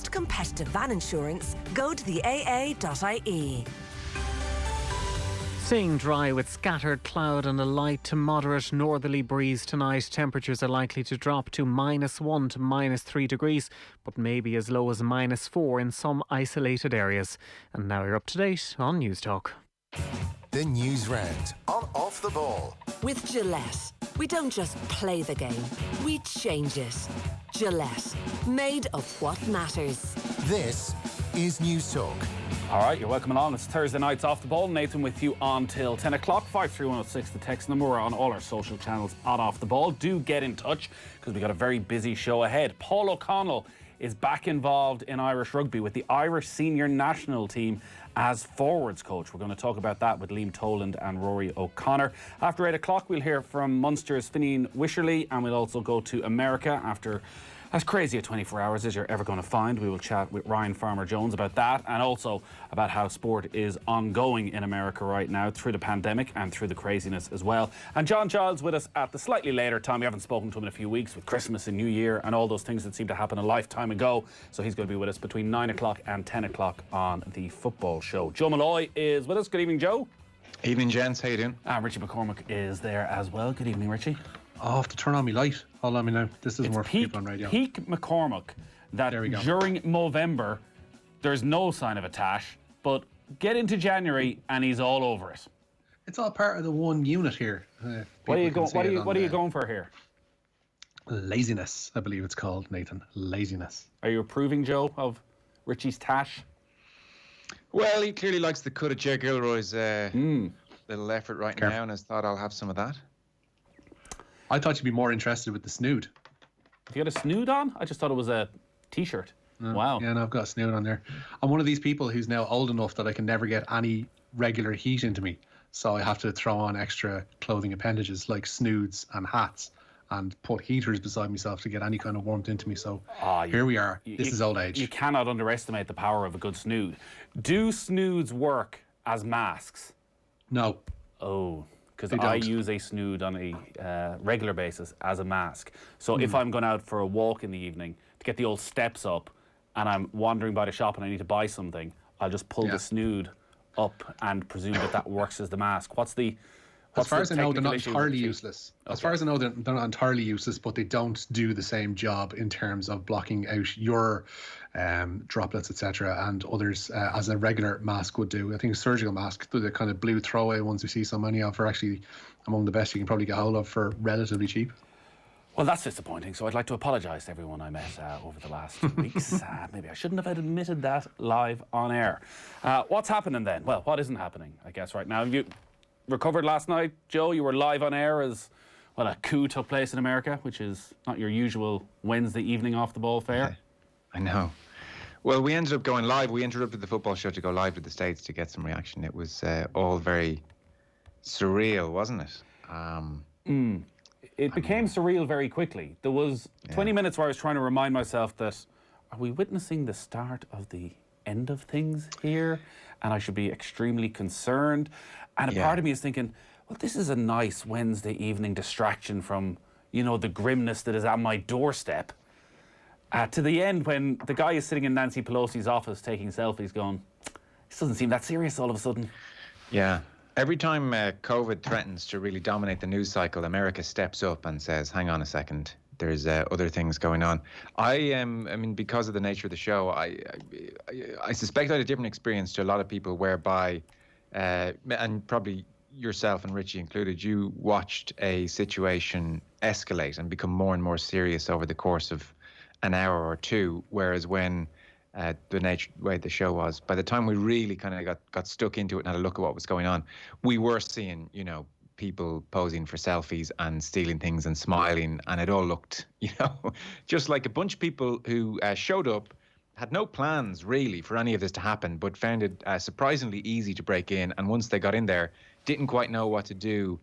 Competitive van insurance, go to the aa.ie. Staying dry with scattered cloud and a light to moderate northerly breeze tonight. Temperatures are likely to drop to -1 to -3 degrees, but maybe as low as -4 in some isolated areas. And now you're up to date on News Talk. The Newsround on Off the Ball. With Gillette, we don't just play the game, we change it. Gillette, made of what matters. This is News Talk. All right, you're welcome along. It's Thursday nights Off the Ball. Nathan with you until 10 o'clock. 53106, the text number. We're on all our social channels at Off the Ball. Do get in touch because we've got a very busy show ahead. Paul O'Connell is back involved in Irish rugby with the Irish senior national team as forwards coach. We're going to talk about that with Liam Toland and Rory O'Connor. After 8 o'clock, we'll hear from Munster's Fineen Wisherley, and we'll also go to America after as crazy a 24 hours as you're ever going to find. We will chat with Ryan Farmer-Jones about that, and also about how sport is ongoing in America right now through the pandemic and through the craziness as well. And John Giles with us at the slightly later time. We haven't spoken to him in a few weeks with Christmas and New Year and all those things that seem to happen a lifetime ago. So he's going to be with us between 9 o'clock and 10 o'clock on the football show. Joe Molloy is with us. Good evening, Joe. Evening, gents. How you doing? And Richie McCormack is there as well. Good evening, Richie. I'll have to turn on my light. Hold on me now. This isn't worth people on radio. Peak McCormack that during November there's no sign of a tash, but get into January and he's all over it. It's all part of the one unit here. What are you going for here? Laziness, I believe it's called, Nathan. Laziness. Are you approving, Joe, of Richie's tash? Well, he clearly likes the cut of Jay Gilroy's little effort right now, and has thought I'll have some of that. I thought you'd be more interested with the snood. Have you got a snood on? I just thought it was a t-shirt. Wow. Yeah, no, I've got a snood on there. I'm one of these people who's now old enough that I can never get any regular heat into me. So I have to throw on extra clothing appendages like snoods and hats and put heaters beside myself to get any kind of warmth into me. So here we are. This is old age. You cannot underestimate the power of a good snood. Do snoods work as masks? No. Oh, because I use a snood on a regular basis as a mask. So if I'm going out for a walk in the evening to get the old steps up and I'm wandering by the shop and I need to buy something, I'll just pull the snood up and presume that works as the mask. As far as I know, they're not entirely useless. Okay. As far as I know, they're not entirely useless, but they don't do the same job in terms of blocking out your droplets, etc., and others as a regular mask would do. I think a surgical mask, the kind of blue throwaway ones we see so many of, are actually among the best you can probably get hold of for relatively cheap. Well, that's disappointing. So I'd like to apologise to everyone I met over the last weeks. Maybe I shouldn't have admitted that live on air. What's happening then? Well, what isn't happening, I guess, right now? Have you recovered last night, Joe? You were live on air as, well, a coup took place in America, which is not your usual Wednesday evening off the ball fare. I know. Well, we ended up going live. We interrupted the football show to go live to the States to get some reaction. It was all very surreal, wasn't it? It became surreal very quickly. There was 20 minutes where I was trying to remind myself that, are we witnessing the start of the end of things here? And I should be extremely concerned. And a part of me is thinking, well, this is a nice Wednesday evening distraction from, you know, the grimness that is at my doorstep. To the end when the guy is sitting in Nancy Pelosi's office taking selfies going, this doesn't seem that serious all of a sudden. Yeah. Every time COVID threatens to really dominate the news cycle, America steps up and says, hang on a second, there's other things going on. I mean, because of the nature of the show, I suspect I had a different experience to a lot of people whereby, and probably yourself and Richie included, you watched a situation escalate and become more and more serious over the course of an hour or two, whereas when the way the show was, by the time we really kind of got stuck into it and had a look at what was going on, we were seeing, you know, people posing for selfies and stealing things and smiling, and it all looked, you know, just like a bunch of people who showed up, had no plans really for any of this to happen, but found it surprisingly easy to break in, and once they got in there, didn't quite know what to do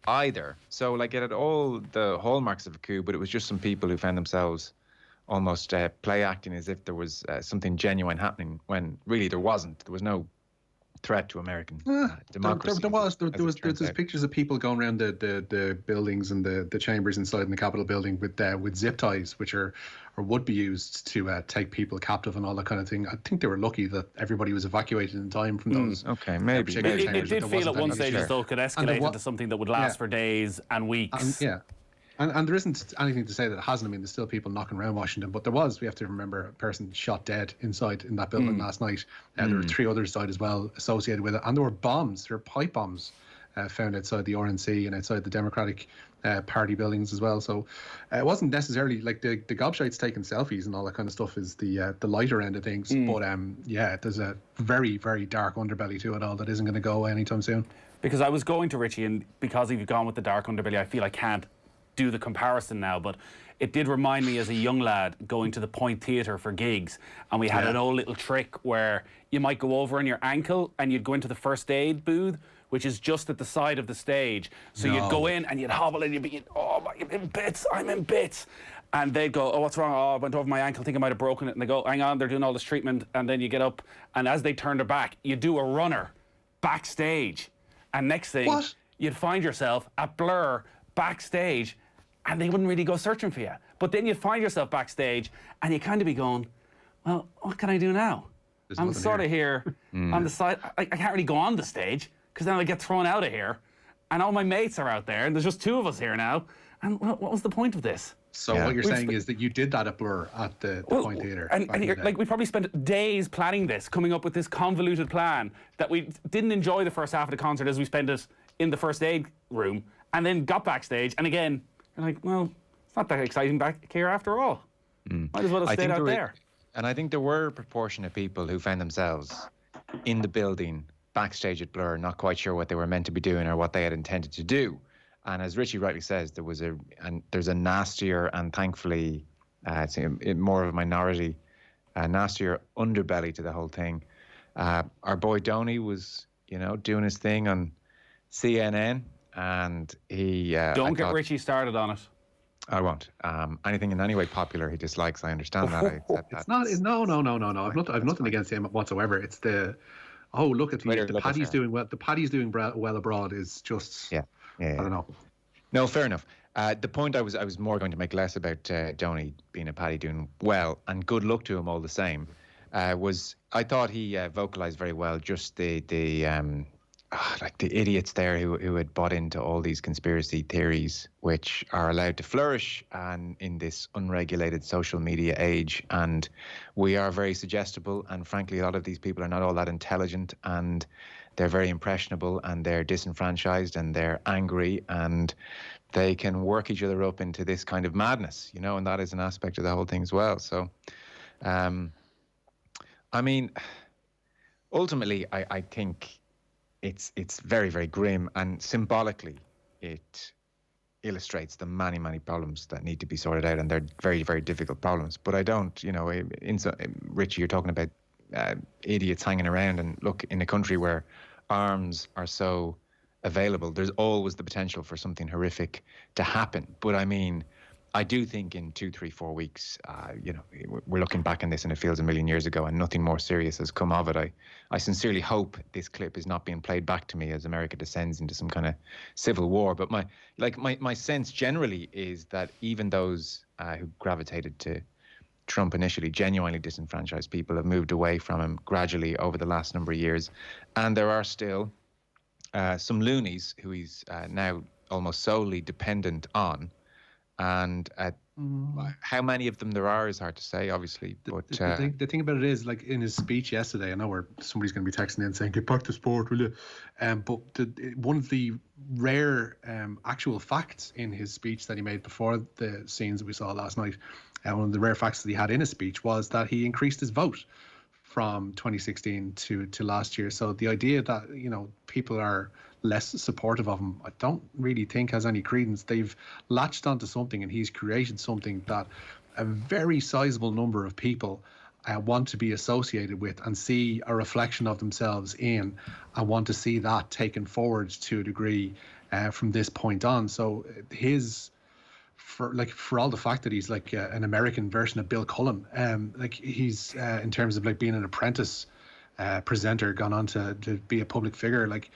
either. So like it had all the hallmarks of a coup, but it was just some people who found themselves almost play acting as if there was something genuine happening when really there wasn't. There was no threat to American democracy. There's pictures of people going around the buildings and the chambers inside in the Capitol building with zip ties, which are or would be used to take people captive and all that kind of thing. I think they were lucky that everybody was evacuated in time from those. Okay, maybe. It did feel at one stage as though it could escalate into something that would last for days and weeks. And there isn't anything to say that it hasn't. I mean, there's still people knocking around Washington, but we have to remember, a person shot dead inside in that building last night. There were 3 others died as well associated with it. And there were pipe bombs found outside the RNC and outside the Democratic Party buildings as well. So it wasn't necessarily like the gobshites taking selfies and all that kind of stuff is the lighter end of things. But there's a very, very dark underbelly to it all that isn't going to go away anytime soon. Because I was going to Richie, and because you've gone with the dark underbelly, I feel I can't do the comparison now, but it did remind me as a young lad going to the Point Theatre for gigs, and we had an old little trick where you might go over on your ankle and you'd go into the first aid booth, which is just at the side of the stage. So you'd go in and you'd hobble and you'd be, I'm in bits. And they'd go, oh, what's wrong? Oh, I went over my ankle, think I might have broken it. And they go, hang on, they're doing all this treatment. And then you get up, and as they turn their back, you do a runner backstage. And next thing, you'd find yourself at Blur backstage, and they wouldn't really go searching for you. But then you'd find yourself backstage, and you kind of be going, well, what can I do now? I'm sort of here on the side. I can't really go on the stage, because then I get thrown out of here, and all my mates are out there, and there's just 2 of us here now. And what was the point of this? So what you're saying is that you did that at Blur at the Point Theatre. And we probably spent days planning this, coming up with this convoluted plan that we didn't enjoy the first half of the concert as we spent it in the first aid room, and then got backstage, and again, you're like, well, it's not that exciting back here after all. Might as well have stayed out there. And I think there were proportionate people who found themselves in the building, backstage at Blur, not quite sure what they were meant to be doing or what they had intended to do. And as Richie rightly says, there's a nastier, and thankfully it's more of a minority, nastier underbelly to the whole thing. Our boy Donny was, doing his thing on CNN, and he... Don't get Richie started on it. I won't. Anything in any way popular he dislikes, I understand that. It's not. No. I've nothing against him whatsoever. It's the... Oh, look at the Paddy's doing well. The Paddy's doing well abroad is just... Yeah. I don't know. No, fair enough. The point I was more going to make less about Donny being a Paddy doing well, and good luck to him all the same, was I thought he vocalised very well just the idiots there who had bought into all these conspiracy theories which are allowed to flourish and in this unregulated social media age. And we are very suggestible, and frankly a lot of these people are not all that intelligent, and they're very impressionable, and they're disenfranchised, and they're angry, and they can work each other up into this kind of madness, and that is an aspect of the whole thing as well. So I mean, ultimately I think it's very, very grim, and symbolically it illustrates the many, many problems that need to be sorted out, and they're very, very difficult problems. But I don't, Richie, you're talking about idiots hanging around, and look, in a country where arms are so available, there's always the potential for something horrific to happen. But I mean, I do think in 2, 3, 4 weeks, we're looking back on this and it feels a million years ago, and nothing more serious has come of it. I sincerely hope this clip is not being played back to me as America descends into some kind of civil war. But my sense generally is that even those who gravitated to Trump initially, genuinely disenfranchised people, have moved away from him gradually over the last number of years. And there are still some loonies who he's now almost solely dependent on. And how many of them there are is hard to say, obviously. But the thing about it is, like in his speech yesterday, I know somebody's going to be texting in saying, "Get back to sport, will you?" But one of the rare actual facts in his speech that he made before the scenes that we saw last night, one of the rare facts that he had in his speech was that he increased his vote from 2016 to last year. So the idea that people are less supportive of him, I don't really think has any credence. They've latched onto something, and he's created something that a very sizable number of people want to be associated with and see a reflection of themselves in, and want to see that taken forward to a degree from this point on. So for all the fact that he's like an American version of Bill Cullen, he's in terms of like being an apprentice presenter gone on to be a public figure. Like,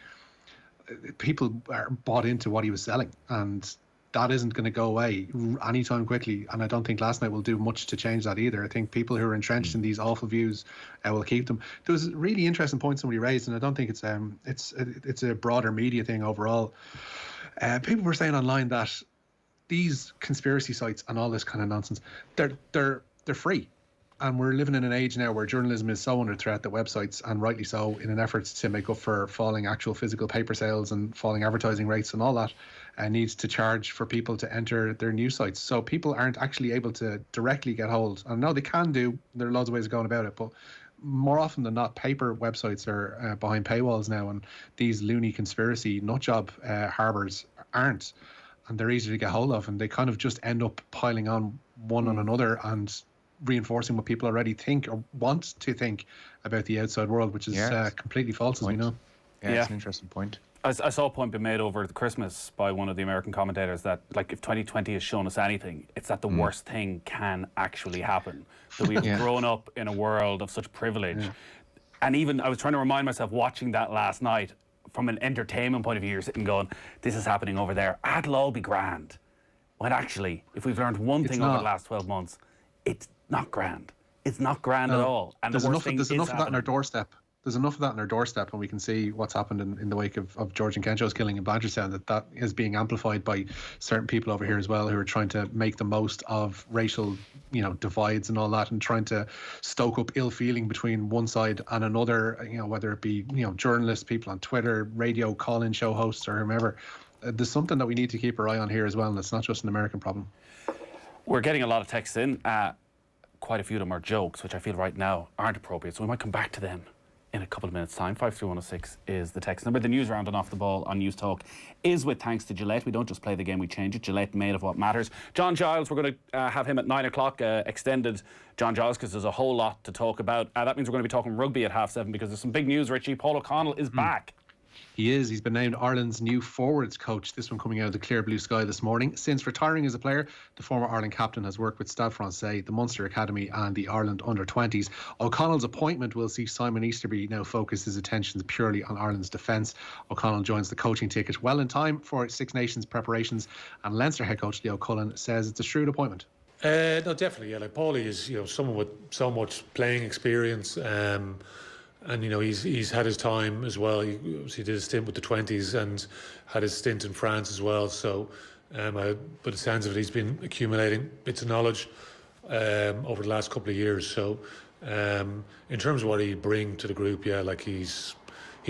people are bought into what he was selling, and that isn't going to go away anytime quickly. And I don't think last night will do much to change that either. I think people who are entrenched in these awful views will keep them. There was a really interesting point somebody raised, and I don't think it's a broader media thing overall. People were saying online that these conspiracy sites and all this kind of nonsense, they're free. And we're living in an age now where journalism is so under threat that websites, and rightly so, in an effort to make up for falling actual physical paper sales and falling advertising rates and all that, needs to charge for people to enter their news sites. So people aren't actually able to directly get hold. I know they can do. There are loads of ways of going about it, but more often than not, paper websites are behind paywalls now, and these loony conspiracy nutjob harbours aren't. And they're easy to get hold of, and they kind of just end up piling on one on another and reinforcing what people already think or want to think about the outside world, which is completely false, as we know. Yeah, it's an interesting point. I saw a point being made over Christmas by one of the American commentators that, like, if 2020 has shown us anything, it's that the worst thing can actually happen. That we've grown up in a world of such privilege. And even, I was trying to remind myself, watching that last night, from an entertainment point of view, you're sitting going, this is happening over there. It'll all be grand. When actually, if we've learned one thing over the last 12 months, it's not grand. It's not grand at all. And there's enough of that on our doorstep. There's enough of that on our doorstep, and we can see what's happened in the wake of George and Kencho's killing in Blanchardstown, that is being amplified by certain people over here as well, who are trying to make the most of racial, divides and all that, and trying to stoke up ill feeling between one side and another, whether it be, journalists, people on Twitter, radio call-in show hosts, or whomever. There's something that we need to keep our eye on here as well, and it's not just an American problem. We're getting a lot of texts in. Quite a few of them are jokes, which I feel right now aren't appropriate, so we might come back to them in a couple of minutes' time. 53106 is the text number. The Newsround and Off the Ball on News Talk is with thanks to Gillette. We don't just play the game, we change it. Gillette, made of what matters. John Giles, we're going to have him at 9 o'clock, extended John Giles, because there's a whole lot to talk about. That means we're going to be talking rugby at 7:30, because there's some big news, Richie. Paul O'Connell is back. He is. He's been named Ireland's new forwards coach. This one coming out of the clear blue sky this morning. Since retiring as a player, the former Ireland captain has worked with Stade Francais, the Munster Academy and the Ireland under-20s. O'Connell's appointment will see Simon Easterby now focus his attentions purely on Ireland's defence. O'Connell joins the coaching ticket well in time for Six Nations preparations, and Leinster head coach Leo Cullen says it's a shrewd appointment. No, definitely. Yeah, like Paulie is, someone with so much playing experience. And he's had his time as well. He did a stint with the 20s and had his stint in France as well. So, but it sounds of it, he's been accumulating bits of knowledge over the last couple of years. So, in terms of what he bring to the group, he's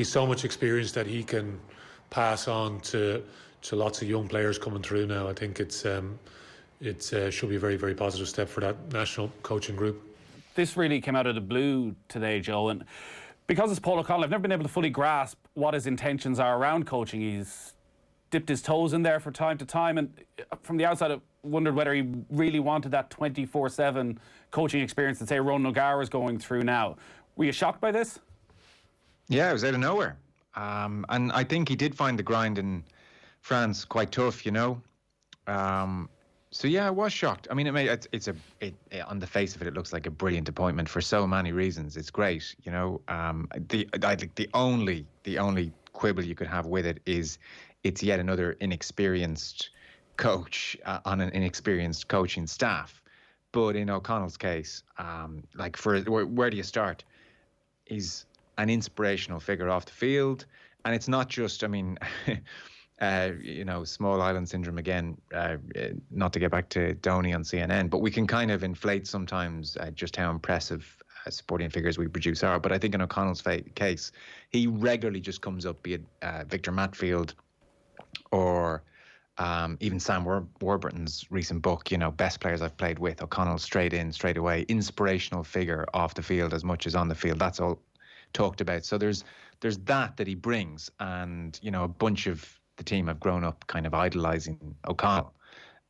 so much experience that he can pass on to lots of young players coming through now. I think it should be a very, very positive step for that national coaching group. This really came out of the blue today, Joe, and because it's Paul O'Connell, I've never been able to fully grasp what his intentions are around coaching. He's dipped his toes in there from time to time, and from the outside I wondered whether he really wanted that 24/7 coaching experience that, say, Ronan O'Gara is going through now. Were you shocked by this? Yeah, it was out of nowhere. And I think he did find the grind in France quite tough, So yeah, I was shocked. I mean, on the face of it, it looks like a brilliant appointment for so many reasons. It's great, The only quibble you could have with it is it's yet another inexperienced coach on an inexperienced coaching staff. But in O'Connell's case, where do you start? He's an inspirational figure off the field, and it's not just. I mean. Small island syndrome again, not to get back to Donny on CNN, but we can kind of inflate sometimes just how impressive sporting figures we produce are. But I think in O'Connell's case, he regularly just comes up, be it Victor Matfield or even Sam Warburton's recent book, Best Players I've Played With. O'Connell straight in, straight away, inspirational figure off the field as much as on the field. That's all talked about. So there's that he brings, and, a bunch of the team have grown up kind of idolising O'Connell.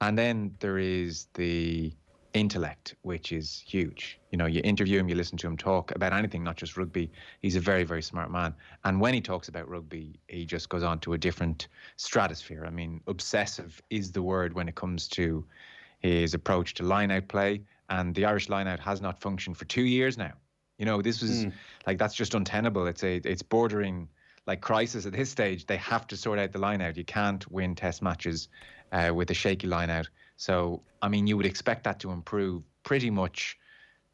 And then there is the intellect, which is huge. You interview him, you listen to him talk about anything, not just rugby. He's a very, very smart man. And when he talks about rugby, he just goes on to a different stratosphere. I mean, obsessive is the word when it comes to his approach to line-out play. And the Irish line-out has not functioned for 2 years now. You know, this was like, that's just untenable. It's bordering like crisis at this stage. They have to sort out the line out. You can't win test matches with a shaky line out. So, I mean, you would expect that to improve pretty much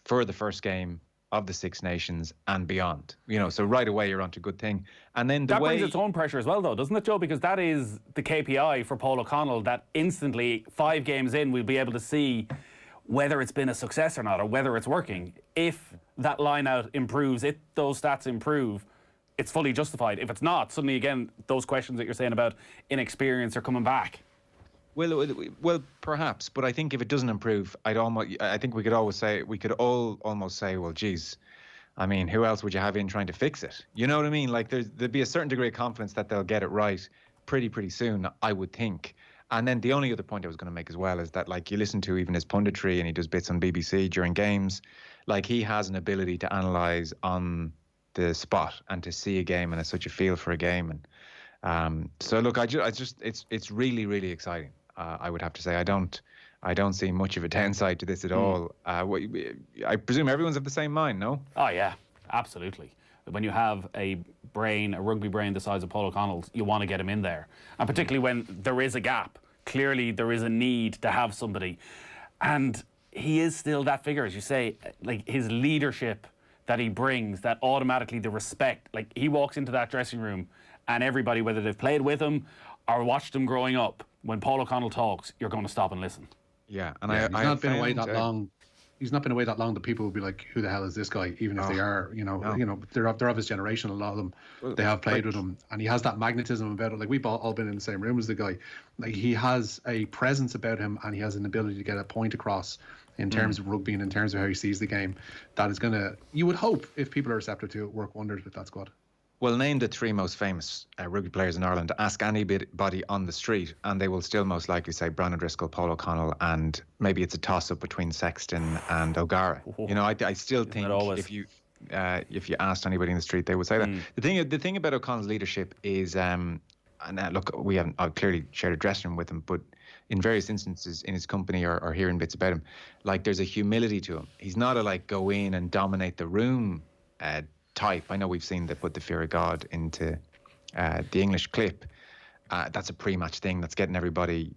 for the first game of the Six Nations and beyond. You know, so right away you're onto a good thing. And then that brings its own pressure as well, though, doesn't it, Joe? Because that is the KPI for Paul O'Connell, that instantly 5 games in we'll be able to see whether it's been a success or not, or whether it's working. If that line out improves, if those stats improve, it's fully justified. If it's not, suddenly again, those questions that you're saying about inexperience are coming back. Well, perhaps, but I think if it doesn't improve, I think we could all almost say, well, geez, I mean, who else would you have in trying to fix it? You know what I mean? Like there'd be a certain degree of confidence that they'll get it right pretty soon, I would think. And then the only other point I was going to make as well is that, like, you listen to even his punditry, and he does bits on BBC during games. Like, he has an ability to analyse on the spot and to see a game and has such a feel for a game. And so look, it's really exciting. I would have to say I don't see much of a downside to this at all. I presume everyone's of the same mind, no? Oh yeah, absolutely. When you have a rugby brain the size of Paul O'Connell's, you want to get him in there, and particularly when there is a gap. Clearly, there is a need to have somebody, and he is still that figure, as you say. Like, his leadership that he brings, that automatically the respect. Like, he walks into that dressing room, and everybody, whether they've played with him or watched him growing up, when Paul O'Connell talks, you're going to stop and listen. Yeah, and he's not been away that long. He's not been away that long that people will be like, "Who the hell is this guy?" Even if they are, they're of his generation. A lot of them, they have played with him, and he has that magnetism about it. Like, we've all been in the same room as the guy. Like, he has a presence about him, and he has an ability to get a point across in terms of rugby and in terms of how he sees the game. That is gonna, you would hope, if people are receptive to it, work wonders with that squad. Well, name the 3 most famous rugby players in Ireland. Ask anybody on the street, and they will still most likely say Brian O'Driscoll, Paul O'Connell, and maybe it's a toss-up between Sexton and O'Gara. You know, I still think if you asked anybody in the street, they would say that. The thing about O'Connell's leadership is, and look, I've clearly shared a dressing room with him, but in various instances in his company or hearing bits about him, like, there's a humility to him. He's not a, like, go in and dominate the room type. I know we've seen they put the fear of God into the English clip. That's a pre-match thing. That's getting everybody,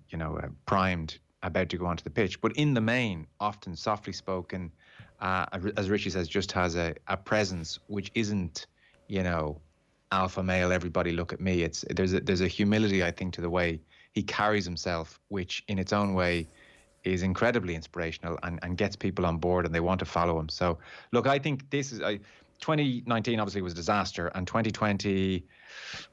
primed, about to go onto the pitch. But in the main, often softly spoken, as Richie says, just has a presence which isn't, alpha male, everybody look at me. There's a humility, I think, to the way he carries himself, which in its own way is incredibly inspirational and gets people on board, and they want to follow him. So look, I think this is 2019 obviously was a disaster, and 2020,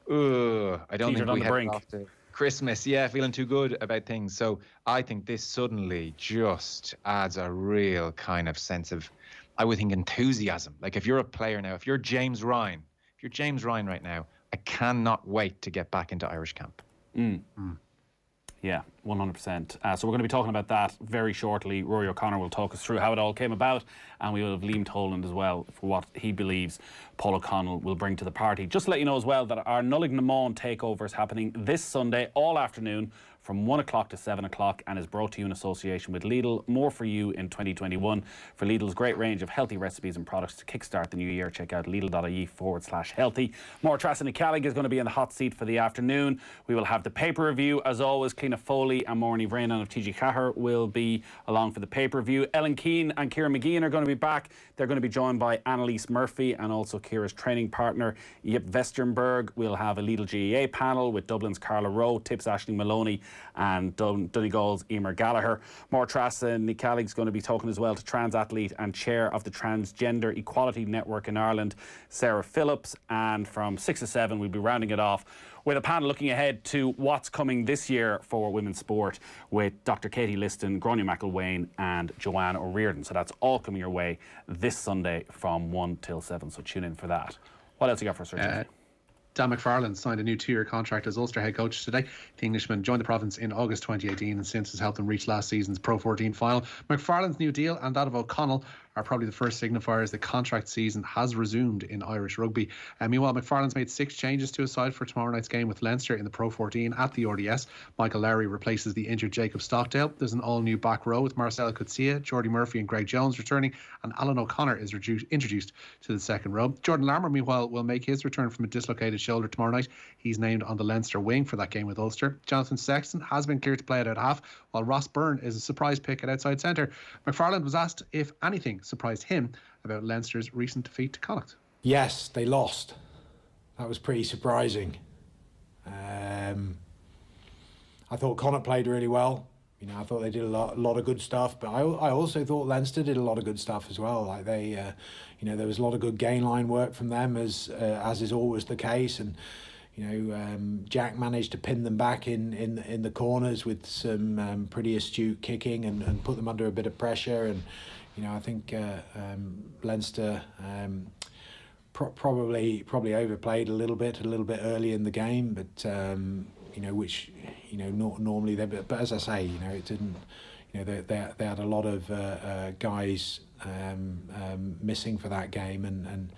I don't think we had off to Christmas, feeling too good about things. So I think this suddenly just adds a real kind of sense of, I would think, enthusiasm. Like, if you're a player now, if you're James Ryan right now, I cannot wait to get back into Irish camp. Yeah, 100%. So we're going to be talking about that very shortly. Rory O'Connor will talk us through how it all came about, and we will have Liam Toland as well for what he believes Paul O'Connell will bring to the party. Just to let you know as well that our Nullig Namon takeover is happening this Sunday all afternoon from 1 o'clock to 7 o'clock, and is brought to you in association with Lidl. More for you in 2021. For Lidl's great range of healthy recipes and products to kickstart the new year, check out lidl.ie/healthy. Mortrassin and Callig is going to be in the hot seat for the afternoon. We will have the pay-per-view, as always. Cliona Foley and Maureen Vrenan of TG Cahir will be along for the pay-per-view. Ellen Keane and Ciara McGeehan are going to be back. They're going to be joined by Annalise Murphy and also Ciara's training partner, Yip Vestenberg. We'll have a Lidl GAA panel with Dublin's Carla Rowe, Tips Aisling Maloney, and Donegal's Emer Gallagher. Mortrassin and Callig's going to be talking as well to trans athlete and chair of the Transgender Equality Network in Ireland, Sarah Phillips. And from 6 to 7, we'll be rounding it off with a panel looking ahead to what's coming this year for women's sport with Dr. Katie Liston, Gráinne McElwain and Joanne O'Riordan. So that's all coming your way this Sunday from 1 till 7. So tune in for that. What else you got for us, Richard? Dan McFarland signed a new 2-year contract as Ulster head coach today. The Englishman joined the province in August 2018 and since has helped them reach last season's Pro 14 final. McFarland's new deal and that of O'Connell are probably the first signifiers the contract season has resumed in Irish rugby. Meanwhile, McFarlane's made 6 changes to his side for tomorrow night's game with Leinster in the Pro 14 at the RDS. Michael Lowry replaces the injured Jacob Stockdale. There's an all-new back row with Marcel Coetzee, Jordy Murphy and Greg Jones returning, and Alan O'Connor is introduced to the second row. Jordan Larmour, meanwhile, will make his return from a dislocated shoulder tomorrow night. He's named on the Leinster wing for that game with Ulster. Jonathan Sexton has been cleared to play at half, while Ross Byrne is a surprise pick at outside centre. McFarlane was asked if anything surprised him about Leinster's recent defeat to Connacht. Yes, they lost. That was pretty surprising. I thought Connacht played really well. You know, I thought they did a lot of good stuff, but I also thought Leinster did a lot of good stuff as well. Like they, you know, there was a lot of good gain line work from them, as is always the case, and you know, Jack managed to pin them back in the corners with some pretty astute kicking and put them under a bit of pressure. And you know, I think Leinster probably overplayed a little bit early in the game, but you know, which you know normally they. But as I say, you know, it didn't. You know, they had a lot of guys missing for that game, and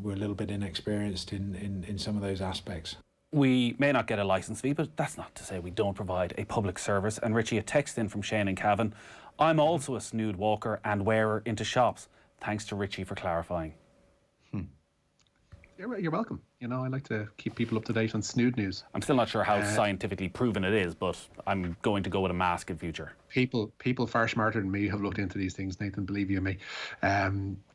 we're a little bit inexperienced in some of those aspects. We may not get a licence fee, but that's not to say we don't provide a public service. And Richie, a text in from Shane and Cavan. I'm also a snood walker and wearer into shops. Thanks to Richie for clarifying. You're welcome. You know, I like to keep people up to date on snood news. I'm still not sure how scientifically proven it is, but I'm going to go with a mask in future. People far smarter than me have looked into these things, Nathan, believe you me.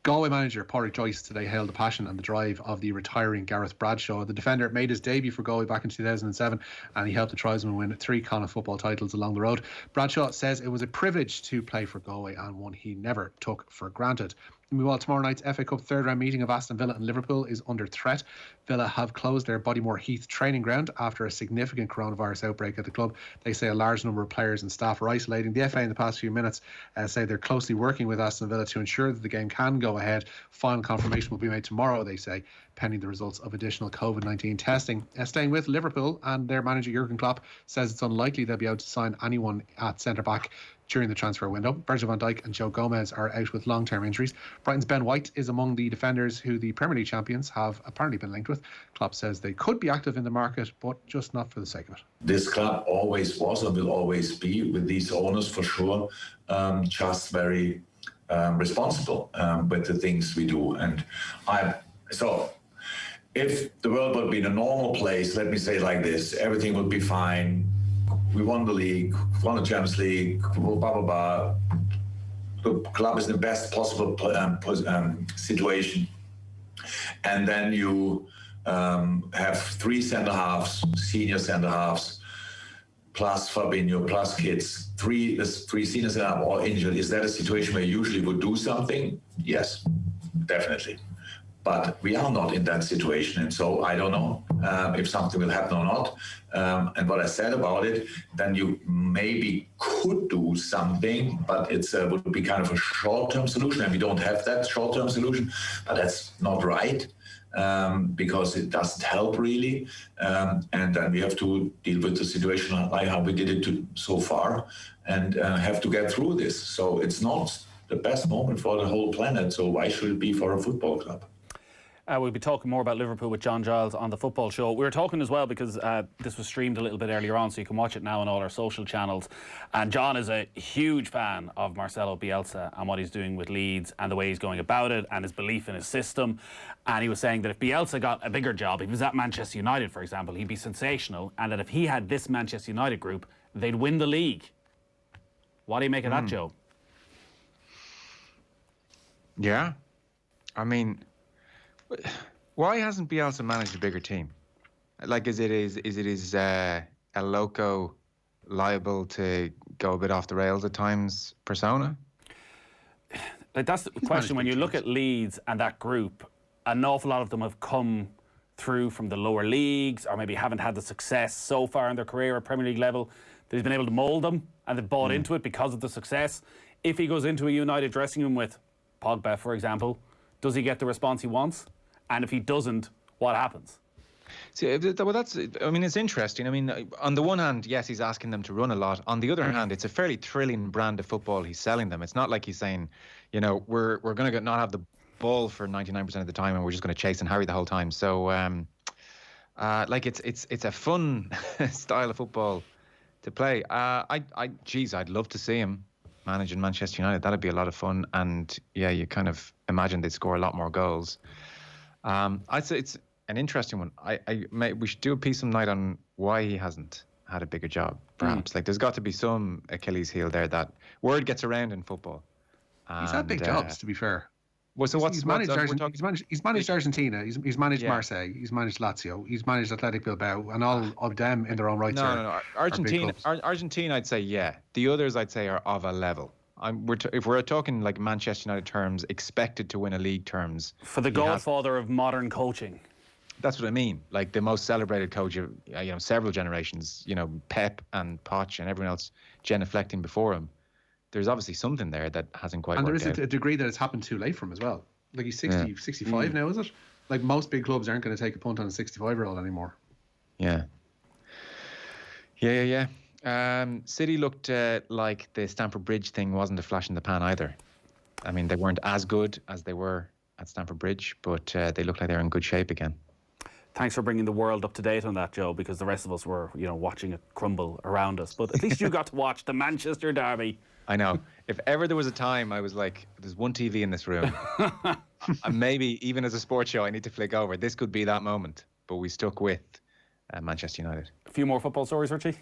Galway manager Pádraig Joyce today hailed the passion and the drive of the retiring Gareth Bradshaw. The defender made his debut for Galway back in 2007, and he helped the tribesmen win 3 Connacht football titles along the road. Bradshaw says it was a privilege to play for Galway and one he never took for granted. Meanwhile, tomorrow night's FA Cup third round meeting of Aston Villa and Liverpool is under threat. Villa have closed their Bodymore Heath training ground after a significant coronavirus outbreak at the club. They say a large number of players and staff are isolating. The FA in the past few minutes say they're closely working with Aston Villa to ensure that the game can go ahead. Final confirmation will be made tomorrow, they say, pending the results of additional COVID-19 testing. Staying with Liverpool, and their manager Jurgen Klopp says it's unlikely they'll be able to sign anyone at centre-back during the transfer window. Virgil van Dijk and Joe Gomez are out with long-term injuries. Brighton's Ben White is among the defenders who the Premier League champions have apparently been linked with. Klopp says they could be active in the market, but just not for the sake of it. This club always was and will always be, with these owners for sure, just very responsible with the things we do. And so if the world would be in a normal place, let me say it like this, everything would be fine. We won the league, won the Champions League, blah, blah, blah. The club is in the best possible situation. And then you have 3 centre-halves, senior centre-halves, plus Fabinho, plus kids. 3 senior centre-halves all injured. Is that a situation where you usually would do something? Yes, definitely. But we are not in that situation, and so I don't know if something will happen or not. And what I said about it, then you maybe could do something, but it would be kind of a short-term solution, and we don't have that short-term solution. But that's not right, because it doesn't help really. And then we have to deal with the situation like how we did it so far, and have to get through this. So it's not the best moment for the whole planet, so why should it be for a football club? We'll be talking more about Liverpool with John Giles on the Football Show. We were talking as well because this was streamed a little bit earlier on, so you can watch it now on all our social channels. And John is a huge fan of Marcelo Bielsa and what he's doing with Leeds and the way he's going about it and his belief in his system. And he was saying that if Bielsa got a bigger job, if he was at Manchester United, for example, he'd be sensational, and that if he had this Manchester United group, they'd win the league. What do you make of that, Joe? Yeah. I mean, why hasn't Bielsa managed a bigger team? Like, is it his El Loco liable to go a bit off the rails at times persona? Like, that's the question. When you look at Leeds and that group, an awful lot of them have come through from the lower leagues, or maybe haven't had the success so far in their career at Premier League level. He's been able to mould them, and they've bought into it because of the success. If he goes into a United dressing room with Pogba, for example, does he get the response he wants? And if he doesn't, what happens? See, well, that's. I mean, it's interesting. I mean, on the one hand, yes, he's asking them to run a lot. On the other hand, it's a fairly thrilling brand of football he's selling them. It's not like he's saying, you know, we're going to not have the ball for 99% of the time, and we're just going to chase and harry the whole time. So, like, it's a fun style of football to play. I'd love to see him managing Manchester United. That'd be a lot of fun. And yeah, you kind of imagine they'd score a lot more goals. I'd say it's an interesting one. We should do a piece some night on why he hasn't had a bigger job. Perhaps like there's got to be some Achilles heel there that word gets around in football. He's had big jobs, to be fair. Well, so he's managed Argentina. He's managed Marseille. He's managed Lazio. He's managed Athletic Bilbao, and all of them in their own right. No. Argentina, I'd say yeah. The others, I'd say, are of a level. If we're talking like Manchester United terms, expected to win a league terms. For the godfather of modern coaching. That's what I mean. Like the most celebrated coach of several generations. You know, Pep and Poch and everyone else genuflecting before him. There's obviously something there that hasn't quite worked out. And there is a degree that it's happened too late for him as well. Like he's 65 now, is it? Like most big clubs aren't going to take a punt on a 65-year-old anymore. Yeah. City looked like the Stamford Bridge thing wasn't a flash in the pan either. I mean, they weren't as good as they were at Stamford Bridge, but they looked like they're in good shape again. Thanks for bringing the world up to date on that, Joe, because the rest of us were, watching it crumble around us. But at least you got to watch the Manchester derby. I know. If ever there was a time I was like, there's one TV in this room, and maybe even as a sports show I need to flick over, this could be that moment. But we stuck with Manchester United. A few more football stories, Richie?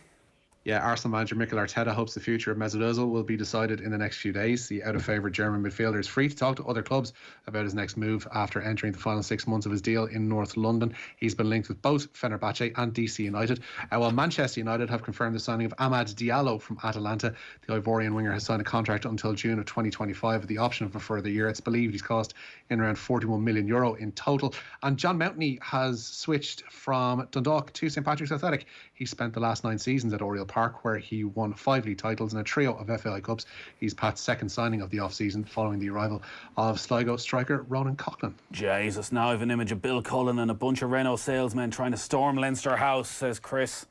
Yeah, Arsenal manager Mikel Arteta hopes the future of Mesut Ozil will be decided in the next few days. The out-of-favour German midfielder is free to talk to other clubs about his next move after entering the final 6 months of his deal in North London. He's been linked with both Fenerbahce and DC United. While Manchester United have confirmed the signing of Amad Diallo from Atalanta, the Ivorian winger has signed a contract until June of 2025 with the option of a further year. It's believed he's cost in around €41 million in total. And John Mountney has switched from Dundalk to St Patrick's Athletic. He spent the last 9 seasons at Oriel Park, where he won 5 league titles and a trio of FAI Cups. He's Pat's second signing of the off-season following the arrival of Sligo striker Ronan Coughlin. Jesus, now I have an image of Bill Cullen and a bunch of Renault salesmen trying to storm Leinster House, says Chris.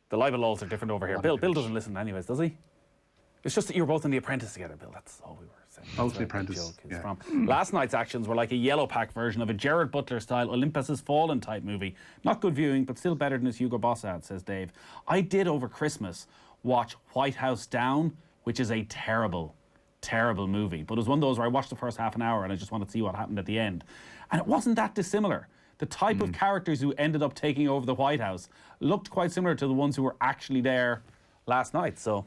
The libel laws are different over here. Bill doesn't listen anyways, does he? It's just that you were both in The Apprentice together, Bill. That's all we were saying. Both The Apprentice. Yeah. Last night's actions were like a yellow pack version of a Gerard Butler-style Olympus Has Fallen type movie. Not good viewing, but still better than his Hugo Boss ad, says Dave. I did over Christmas watch White House Down, which is a terrible, terrible movie. But it was one of those where I watched the first half an hour and I just wanted to see what happened at the end. And it wasn't that dissimilar. The type of characters who ended up taking over the White House looked quite similar to the ones who were actually there last night. So,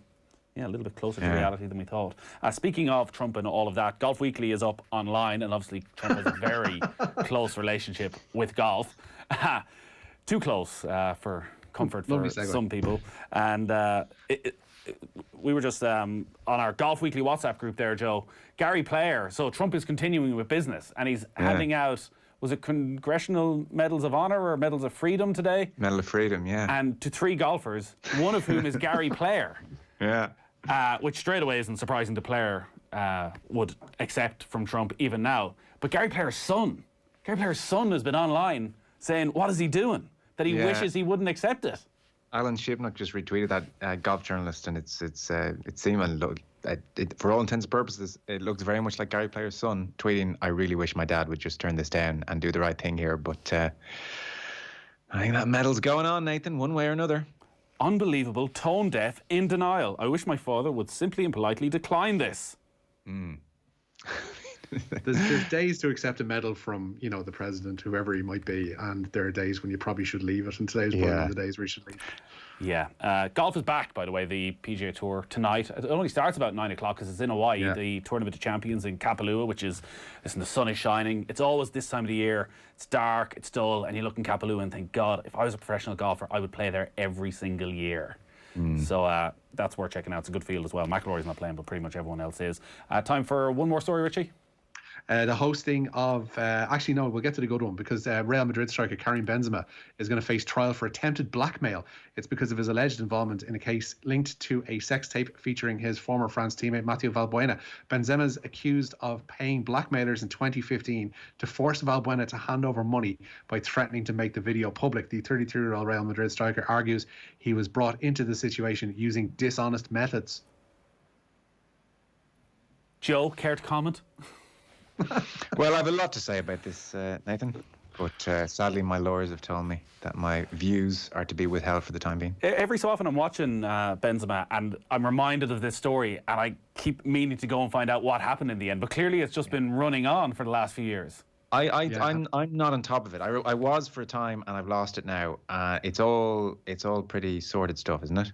yeah, a little bit closer to reality than we thought. Speaking of Trump and all of that, Golf Weekly is up online, and obviously Trump has a very close relationship with golf. Too close for comfort for some people. And we were just on our Golf Weekly WhatsApp group there, Joe. Gary Player. So Trump is continuing with business, and he's handing out, was it Congressional Medals of Honor or Medals of Freedom today? Medal of Freedom, yeah. And to 3 golfers, one of whom is Gary Player. Yeah. Which straight away isn't surprising the player would accept from Trump even now. But Gary Player's son has been online saying, what is he doing? That he wishes he wouldn't accept it. Alan Shipnock just retweeted that golf journalist, and it seemed, for all intents and purposes, it looks very much like Gary Player's son tweeting, I really wish my dad would just turn this down and do the right thing here. But I think that medal's going on, Nathan, one way or another. Unbelievable, tone deaf, in denial. I wish my father would simply and politely decline this. There's days to accept a medal from, the president, whoever he might be, and there are days when you probably should leave it, and today's one of the days where you should leave it. Yeah. Golf is back, by the way, the PGA Tour tonight. It only starts about 9 o'clock because it's in Hawaii, the Tournament of Champions in Kapalua, which is, listen, the sun is shining. It's always this time of the year. It's dark, it's dull, and you look in Kapalua and think, God, if I was a professional golfer, I would play there every single year. So that's worth checking out. It's a good field as well. McIlroy's not playing, but pretty much everyone else is. Time for one more story, Richie. The hosting of actually no, we'll get to the good one, because Real Madrid striker Karim Benzema is going to face trial for attempted blackmail. It's because of his alleged involvement in a case linked to a sex tape featuring his former France teammate Mathieu Valbuena. Benzema is accused of paying blackmailers in 2015 to force Valbuena to hand over money by threatening to make the video public. The 33-year-old Real Madrid striker argues he was brought into the situation using dishonest methods. Joe, care to comment? Well, I have a lot to say about this, Nathan, but sadly my lawyers have told me that my views are to be withheld for the time being. Every so often I'm watching Benzema and I'm reminded of this story, and I keep meaning to go and find out what happened in the end, but clearly it's just been running on for the last few years. I'm not on top of it. I was for a time, and I've lost it now. It's all pretty sordid stuff, isn't it?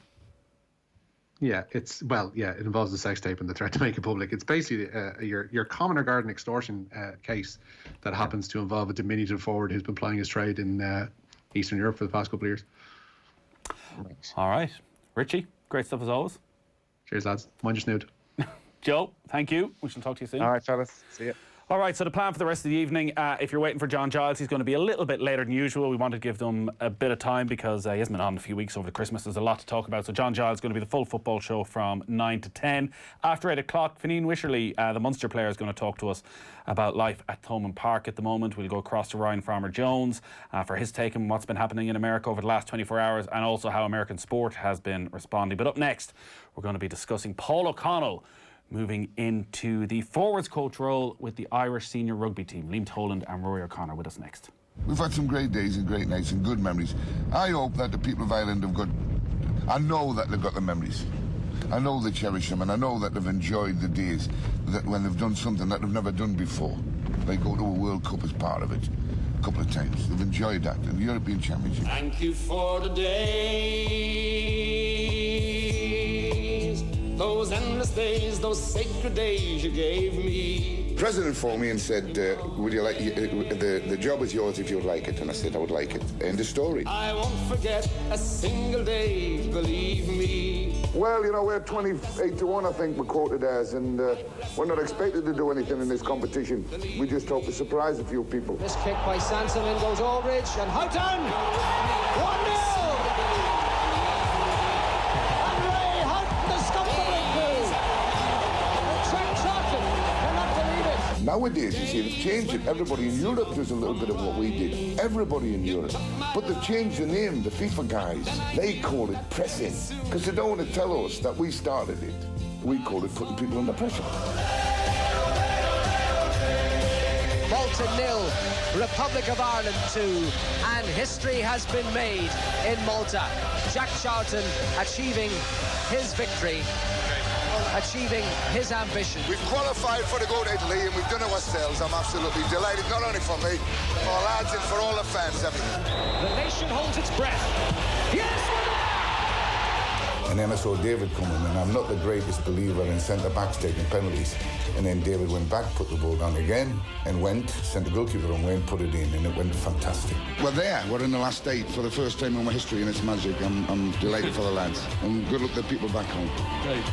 Yeah, it involves the sex tape and the threat to make it public. It's basically your common or garden extortion case that happens to involve a diminutive forward who's been plying his trade in Eastern Europe for the past couple of years. Right. All right. Richie, great stuff as always. Cheers, lads. Mind your snoot. Joe, thank you. We shall talk to you soon. All right, fellas. See you. All right, so the plan for the rest of the evening, if you're waiting for John Giles, he's going to be a little bit later than usual. We wanted to give them a bit of time because he hasn't been on a few weeks over the Christmas. There's a lot to talk about. So John Giles is going to be the full football show from 9 to 10. After 8 o'clock, Fineen Wisherley, the Munster player, is going to talk to us about life at Thomond Park at the moment. We'll go across to Ryan Farmer-Jones for his take on what's been happening in America over the last 24 hours and also how American sport has been responding. But up next, we're going to be discussing Paul O'Connell moving into the forwards coach role with the Irish senior rugby team. Liam Toland and Rory O'Connor with us next. We've had some great days and great nights and good memories. I hope that the people of Ireland have got... I know that they've got the memories. I know they cherish them, and I know that they've enjoyed the days that when they've done something that they've never done before. They go to a World Cup as part of it a couple of times. They've enjoyed that, and the European Championship. Thank you for the days, those endless days, those sacred days you gave me. The president phoned me and said, would you like the job is yours if you'd like it, and I said I would like it. End of story. I won't forget a single day, believe me. Well, you know, we're 28-1, I think we're quoted as, and we're not expected to do anything in this competition. We just hope to surprise a few people. This kick by Sanson, in goes Aldridge, and Houghton! 1-0! Nowadays, you see, they've changed it. Everybody in Europe does a little bit of what we did. Everybody in Europe. But they've changed the name, the FIFA guys. They call it pressing, because they don't want to tell us that we started it. We call it putting people under pressure. Malta 0, Republic of Ireland 2, and history has been made in Malta. Jack Charlton achieving his victory, achieving his ambition. We've qualified for the go to Italy, and we've done it ourselves. I'm absolutely delighted, not only for me, for our lads and for all the fans. Everything. The nation holds its breath. Yes! And then I saw David coming, and I'm not the greatest believer in centre-backs taking penalties. And then David went back, put the ball down again, and sent the goalkeeper away and put it in, and it went fantastic. We're in the last 8 for the first time in my history, and it's magic. I'm delighted for the lads. And good luck to the people back home.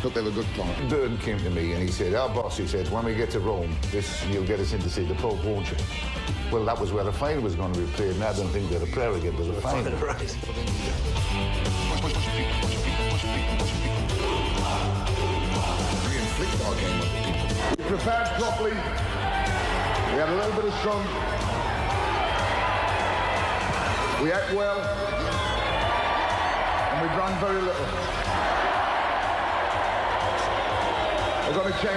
Hope they have a good plan. Durden came to me and he said, our boss, he said, when we get to Rome, you'll get us in to see the Pope, won't you? Well, that was where the final was going to be played, and I don't think that a prayer again was a final. Right. Reinflict our game on the people. We prepared properly. We had a little bit of sun. We ate well. And we drank very little. We're going to change.